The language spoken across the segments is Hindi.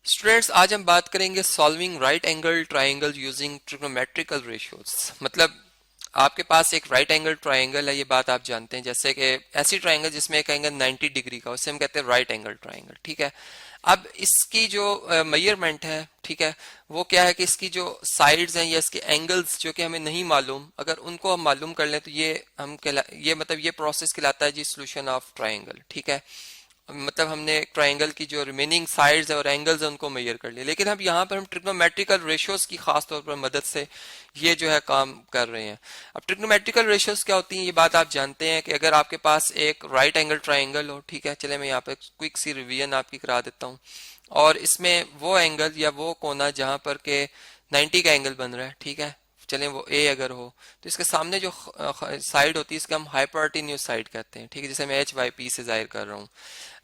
स्टूडेंट्स, आज हम बात करेंगे solving right angle triangle using trigonometrical ratios. मतलब आपके पास एक राइट एंगल ट्राइंगल है, ये बात आप जानते हैं। जैसे कि ऐसी ट्राइंगल जिसमें एक एंगल 90 डिग्री का, उसे हम कहते हैं राइट एंगल ट्राइंगल। ठीक है, अब इसकी जो मेजरमेंट है, ठीक है, वो क्या है कि इसकी जो साइड्स हैं या इसके एंगल्स जो कि हमें नहीं मालूम, अगर उनको हम मालूम कर लें तो ये मतलब ये प्रोसेस कहलाता है जी सोल्यूशन ऑफ ट्राइंगल। ठीक है, मतलब हमने ट्राइंगल की जो रिमेनिंग साइड्स है और एंगल्स है उनको मेजर कर लिया। लेकिन अब यहाँ पर हम ट्रिग्नोमेट्रिकल रेशियोज की खास तौर पर मदद से ये जो है काम कर रहे हैं। अब ट्रिग्नोमेट्रिकल रेशियोज क्या होती हैं, ये बात आप जानते हैं कि अगर आपके पास एक राइट एंगल ट्राइंगल हो, ठीक है, चले मैं यहाँ पर क्विक सी रिवीजन आपकी करा देता हूँ। और इसमें वो एंगल या वो कोना जहां पर के 90 का एंगल बन रहा है, ठीक है, चलें वो ए अगर हो, तो इसके सामने जो साइड होती है इसका हम हाइपोटेन्यूज साइड कहते हैं। ठीक है, जैसे मैं एच वाई पी से जाहिर कर रहा हूँ।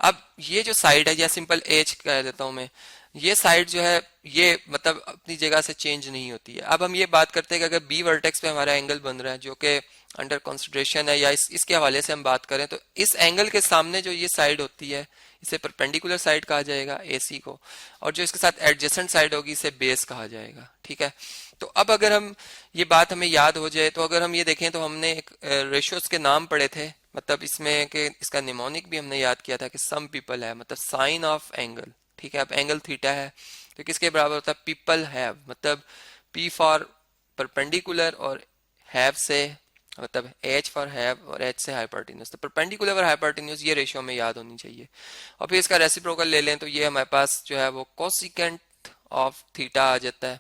अब ये जो साइड है या सिंपल एच कह देता हूं मैं, ये साइड जो है ये मतलब अपनी जगह से चेंज नहीं होती है। अब हम ये बात करते हैं कि अगर बी वर्टेक्स पे हमारा एंगल बन रहा है जो कि अंडर कंसिडरेशन है, या इसके हवाले से हम बात करें तो इस एंगल के सामने जो ये साइड होती है इसे परपेंडिकुलर साइड कहा जाएगा एसी को, और जो इसके साथ एडजेसेंट साइड होगी इसे बेस कहा जाएगा। ठीक है, तो अब अगर हम ये बात हमें याद हो जाए तो अगर हम ये देखें तो हमने एक रेशियोज के नाम पढ़े थे, मतलब इसमें कि इसका निमोनिक भी हमने याद किया था कि सम पीपल है, मतलब साइन ऑफ एंगल। ठीक है, अब एंगल थीटा है तो किसके बराबर होता है, पीपल हैव, मतलब पी फॉर परपेंडिकुलर और हैव से मतलब एच फॉर हैव और एच से हाइपोटेन्यूज। तो परपेंडिकुलर और हाइपोटेन्यूज ये रेशियो में याद होनी चाहिए। और फिर इसका रेसिप्रोकल ले लें तो ये हमारे पास जो है वो कोसिकेंट ऑफ थीटा आ जाता है।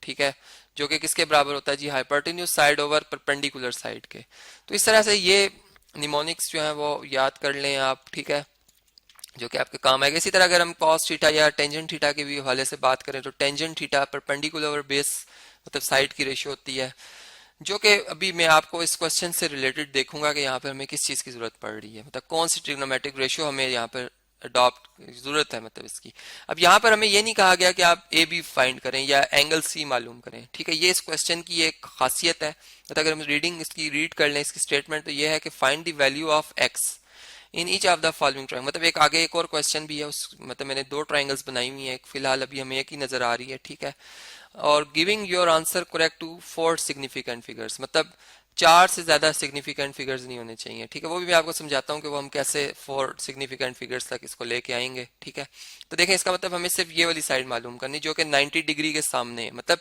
ठीक है, जो कि किसके बराबर होता है जी, hypotenuse side over perpendicular side के। तो इस तरह से ये निमोनिक्स जो है वो याद कर लें आप। ठीक है, जो कि आपके काम आएगा। इसी तरह अगर हम कॉस थीटा या टेंजेंट थीटा के भी हवाले से बात करें तो टेंजेंट थीटा परपेंडिकुलर और बेस मतलब साइड की रेशियो होती है, जो कि अभी मैं आपको इस क्वेश्चन से रिलेटेड देखूंगा कि यहाँ पर हमें किस चीज की जरूरत पड़ रही है, मतलब कौन सी ट्रिग्नोमेट्रिक रेशियो हमें यहाँ पर अडॉप्ट जरूरत है मतलब इसकी। अब यहाँ पर हमें ये नहीं कहा गया कि आप ए बी फाइंड करें या एंगल सी मालूम करें। ठीक है, ये इस क्वेश्चन की एक खासियत है। मतलब अगर हम रीडिंग इसकी रीड कर लें इसकी स्टेटमेंट, तो ये है कि find the value of x in each of the following triangle. मतलब एक आगे एक और क्वेश्चन भी है उस, मतलब मैंने दो ट्राइंगल्स बनाई हुई है, फिलहाल अभी हमें एक ही नजर आ रही है। ठीक है, और giving your answer correct to 4 significant figures, मतलब 4 से ज्यादा सिग्निफिकेंट फिगर्स नहीं होने चाहिए। ठीक है, वो भी मैं आपको समझाता हूँ कि वो हम कैसे 4 सिग्निफिकेंट फिगर्स तक इसको लेके आएंगे। ठीक है, तो देखें इसका मतलब हमें सिर्फ ये वाली साइड मालूम करनी जो कि 90 डिग्री के सामने है, मतलब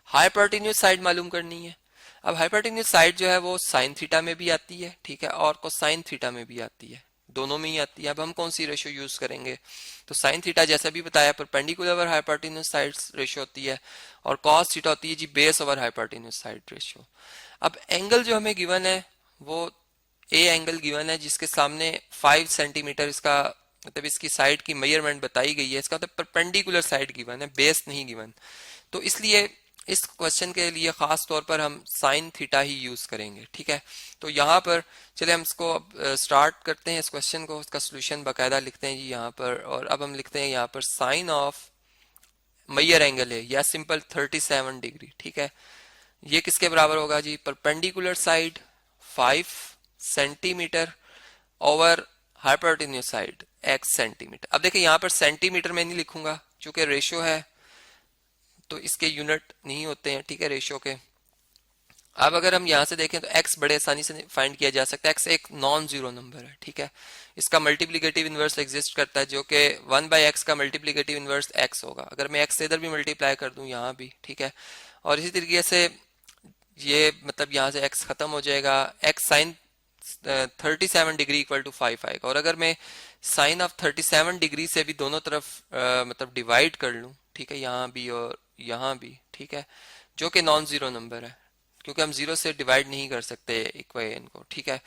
हाइपोटेन्यूज साइड मालूम करनी है। अब हाइपोटेन्यूज साइड जो है वो साइन थीटा में भी आती है, ठीक है, और कोसाइन थीटा में भी आती है, दोनों में ही आती है। अब हम कौन सी रेशियो यूज करेंगे, तो साइन थीटा जैसा भी बताया perpendicular over hypotenuse side ratio होती है, और कॉस थीटा होती है जी base over hypotenuse side ratio. अब एंगल जो हमें गिवन है वो ए एंगल गिवन है जिसके सामने 5 सेंटीमीटर इसका मतलब इसकी साइड की मेजरमेंट बताई गई है। इसका मतलब परपेंडिकुलर साइड गिवन है, बेस नहीं गिवन। तो इसलिए इस क्वेश्चन के लिए खास तौर पर हम साइन थीटा ही यूज करेंगे। ठीक है, तो यहाँ पर चले हम इसको अब स्टार्ट करते हैं इस क्वेश्चन को, इसका सोल्यूशन बाकायदा लिखते हैं जी यहाँ पर। और अब हम लिखते हैं यहाँ पर साइन ऑफ मेजर एंगल है या सिंपल 37 डिग्री। ठीक है, ये किसके बराबर होगा जी, perpendicular side 5 centimetre over hypotenuse side x centimetre. अब देखिए यहाँ पर सेंटीमीटर में नहीं लिखूंगा क्योंकि रेशियो है तो इसके यूनिट नहीं होते हैं। ठीक है, रेशियो के। अब अगर हम यहाँ से देखें तो x बड़े आसानी से फाइंड किया जा सकता है। x एक नॉन जीरो नंबर है। ठीक है, इसका मल्टीप्लिकेटिव इनवर्स एग्जिस्ट करता है जो कि 1/x का मल्टीप्लिकेटिव इनवर्स x होगा। अगर मैं x से इधर भी मल्टीप्लाई कर दूं यहाँ भी, ठीक है, और इसी तरीके से ये मतलब यहाँ से x खत्म हो जाएगा, x sine 37 degree equal to 5 आएगा। और अगर मैं साइन ऑफ 37 डिग्री से भी दोनों तरफ मतलब डिवाइड कर लूं, ठीक है, यहाँ भी और यहाँ भी, ठीक है, जो कि नॉन जीरो नंबर है क्योंकि हम जीरो से डिवाइड नहीं कर सकते इक्वेशन को। ठीक है,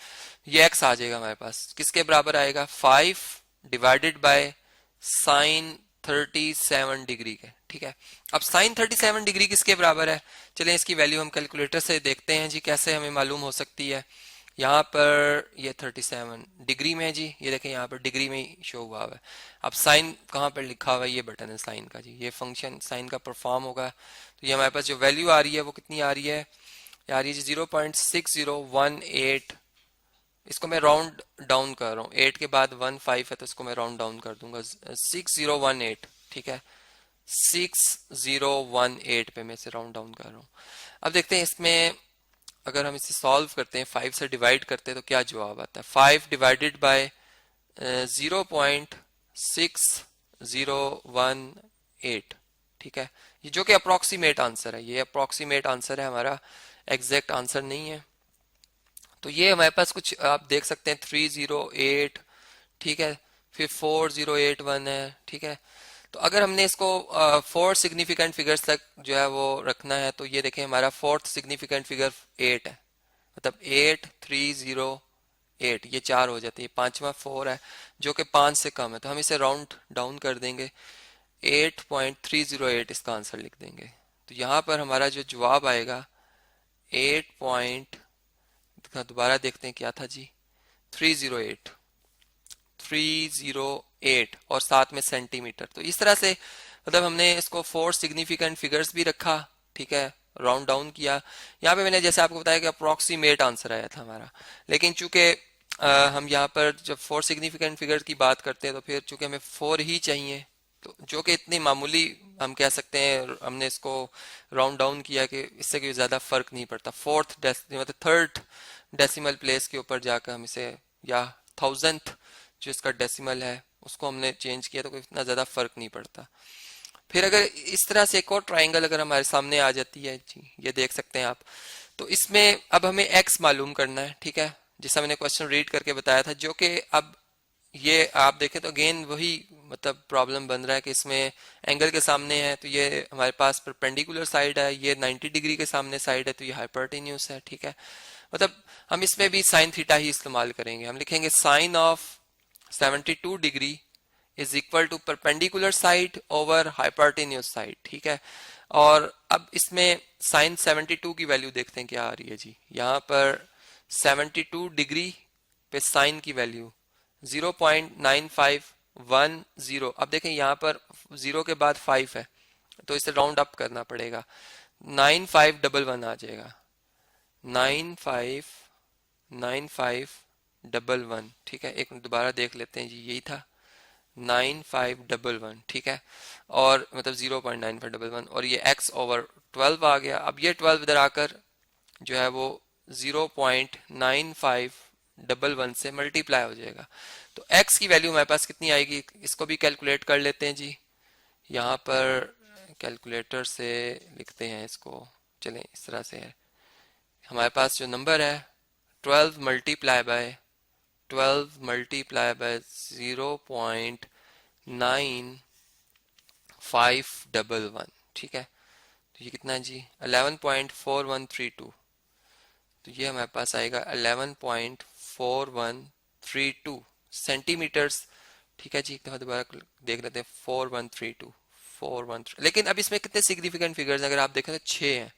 ये x आ जाएगा हमारे पास, किसके बराबर आएगा, 5 डिवाइडेड बाय साइन 37 डिग्री के। ठीक है, अब साइन 37 डिग्री किसके बराबर है, चलें इसकी वैल्यू हम कैलकुलेटर से देखते हैं जी कैसे हमें मालूम हो सकती है। यहाँ पर ये 37 डिग्री में है जी, ये देखें यहाँ पर डिग्री में ही शो हुआ है। अब साइन कहाँ पर लिखा हुआ है, ये बटन है साइन का जी, ये फंक्शन साइन का परफॉर्म होगा। तो ये हमारे पास जो वैल्यू आ रही है वो कितनी आ रही है, यार ये 0.6018, इसको मैं राउंड डाउन कर रहा हूँ, 8 के बाद 1 5 है तो इसको मैं राउंड डाउन कर दूंगा 6018। ठीक है, 6018 पे मैं इसे राउंड डाउन कर रहा हूँ। अब देखते हैं इसमें अगर हम इसे सॉल्व करते हैं, 5 से डिवाइड करते हैं तो क्या जवाब आता है। 5 डिवाइडेड बाय 0.6018, ठीक है, ये जो कि अप्रोक्सीमेट आंसर है, ये अप्रोक्सीमेट आंसर है हमारा, एग्जैक्ट आंसर नहीं है। तो ये हमारे पास कुछ आप देख सकते हैं 308, ठीक है, फिर 4081 है, ठीक है। तो अगर हमने इसको 4 सिग्निफिकेंट फिगर्स तक जो है वो रखना है तो ये देखें हमारा 4th सिग्निफिकेंट फिगर 8 है, मतलब 8308, ये 4 हो जाती है, पांचवा 4 है जो कि 5 से कम है, तो हम इसे राउंड डाउन कर देंगे, 8.308 इसका आंसर लिख देंगे। तो यहाँ पर हमारा जो जवाब आएगा 8. दोबारा देखते हैं क्या था जी, 308 308 और साथ में सेंटीमीटर। तो इस तरह से मतलब हमने इसको 4 सिग्निफिकेंट फिगर्स भी रखा, ठीक है, राउंड डाउन किया। यहाँ पे मैंने जैसे आपको बताया कि अप्रोक्सीमेट आंसर आया था हमारा, लेकिन चूंकि हम यहाँ पर जब 4 सिग्निफिकेंट फिगर्स की बात करते हैं तो फिर चूंकि हमें 4 ही चाहिए, तो जो कि इतनी मामूली हम कह सकते हैं, हमने इसको राउंड डाउन किया कि इससे कोई ज्यादा फर्क नहीं पड़ता। मतलब 3rd डेसिमल प्लेस के ऊपर जाकर हम इसे, या 1000th जो इसका डेसिमल है उसको हमने चेंज किया, तो कोई इतना ज्यादा फर्क नहीं पड़ता। फिर अगर इस तरह से एक और ट्राइंगल अगर हमारे सामने आ जाती है जी, ये देख सकते हैं आप, तो इसमें अब हमें एक्स मालूम करना है, ठीक है, जैसा मैंने क्वेश्चन रीड करके बताया था, जो कि अब ये आप देखें तो अगेन वही मतलब प्रॉब्लम बन रहा है कि इसमें एंगल के सामने है तो ये हमारे पास परपेंडिकुलर साइड है, ये 90 डिग्री के सामने साइड है तो ये हाइपोटेन्यूज है, ठीक है। मतलब हम इसमें भी साइन थीटा ही इस्तेमाल करेंगे, हम लिखेंगे sine of 72 degree is equal to perpendicular side over hypotenuse side, ठीक है। और अब इसमें साइन 72 की वैल्यू देखते हैं क्या आ रही है जी, यहाँ पर 72 डिग्री पे साइन की वैल्यू 0.9510। अब देखें यहाँ पर 0 के बाद 5 है तो इसे राउंड अप करना पड़ेगा, 9511 आ जाएगा, 959511, ठीक है। एक दोबारा देख लेते हैं जी, यही था 9511, ठीक है, और मतलब 0.9511, और ये x ओवर 12 आ गया। अब ये 12 इधर आकर जो है वो 0.9511 से मल्टीप्लाई हो जाएगा, तो x की वैल्यू हमारे पास कितनी आएगी, इसको भी कैलकुलेट कर लेते हैं जी। यहाँ पर कैलकुलेटर से लिखते हैं इसको, चलें इस तरह से है, हमारे पास जो नंबर है 12 मल्टीप्लाई बाय 0.9511, ठीक है। तो ये कितना है जी, 11.4132, तो ये हमारे पास आएगा 11.4132 सेंटीमीटर्स, ठीक है जी। एक दफा दोबारा देख लेते हैं, 4132 लेकिन अब इसमें कितने सिग्निफिकेंट फिगर्स अगर आप देखें तो 6 हैं,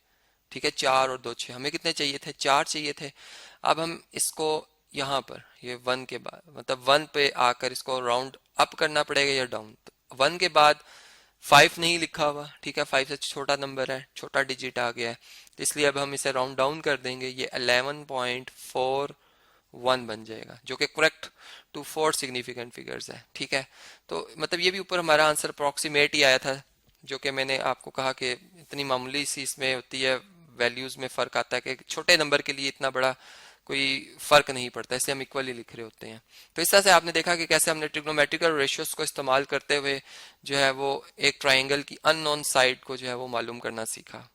ठीक है, 4 और 2 6, हमें कितने चाहिए थे, 4 चाहिए थे। अब हम इसको यहाँ पर ये 1 के बाद मतलब 1 पे आकर इसको राउंड अप करना पड़ेगा या डाउन, तो 1 के बाद 5 नहीं लिखा हुआ, ठीक है, 5 से छोटा नंबर है, छोटा डिजिट आ गया है, तो इसलिए अब हम इसे राउंड डाउन कर देंगे, ये 11.41 बन जाएगा जो कि करेक्ट टू 4 सिग्निफिकेंट फिगर्स है, ठीक है। तो मतलब ये भी ऊपर हमारा आंसर अप्रोक्सीमेट ही आया था, जो कि मैंने आपको कहा कि इतनी मामूली सी इसमें होती है, वैल्यूज में फर्क आता है कि छोटे नंबर के लिए इतना बड़ा कोई फर्क नहीं पड़ता, इसलिए हम इक्वली लिख रहे होते हैं। तो इस तरह से आपने देखा कि कैसे हमने ट्रिग्नोमेट्रिकल रेशियोज को इस्तेमाल करते हुए जो है वो एक ट्राइंगल की अननोन साइड को जो है वो मालूम करना सीखा।